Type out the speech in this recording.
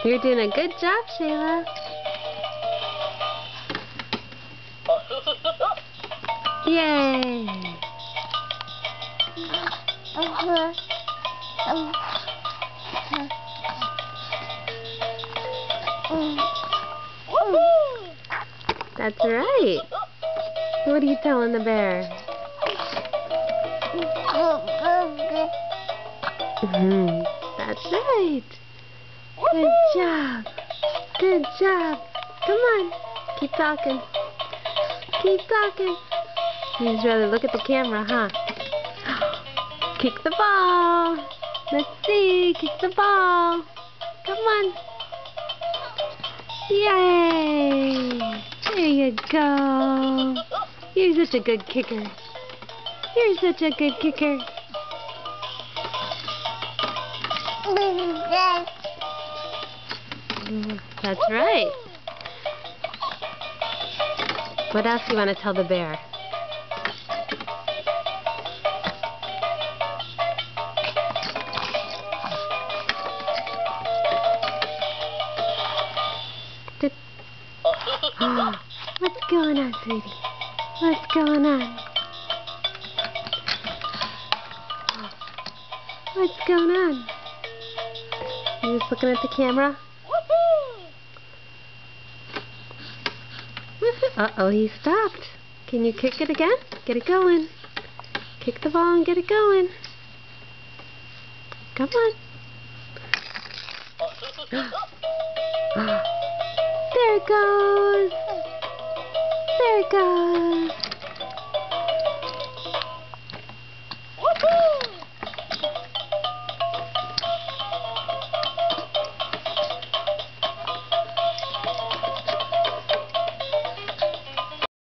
You're doing a good job, Shayla. Yay! That's right. What are you telling the bear? That's right. Good job. Good job. Come on. Keep talking. Keep talking. You just rather look at the camera, huh? Kick the ball. Let's see. Kick the ball. Come on. Yay. There you go. You're such a good kicker. You're such a good kicker. That's right. What else do you want to tell the bear? What's going on, sweetie? What's going on? What's going on? You just looking at the camera? Uh-oh, he stopped. Can you kick it again? Get it going. Kick the ball and get it going. Come on. There it goes. There it goes.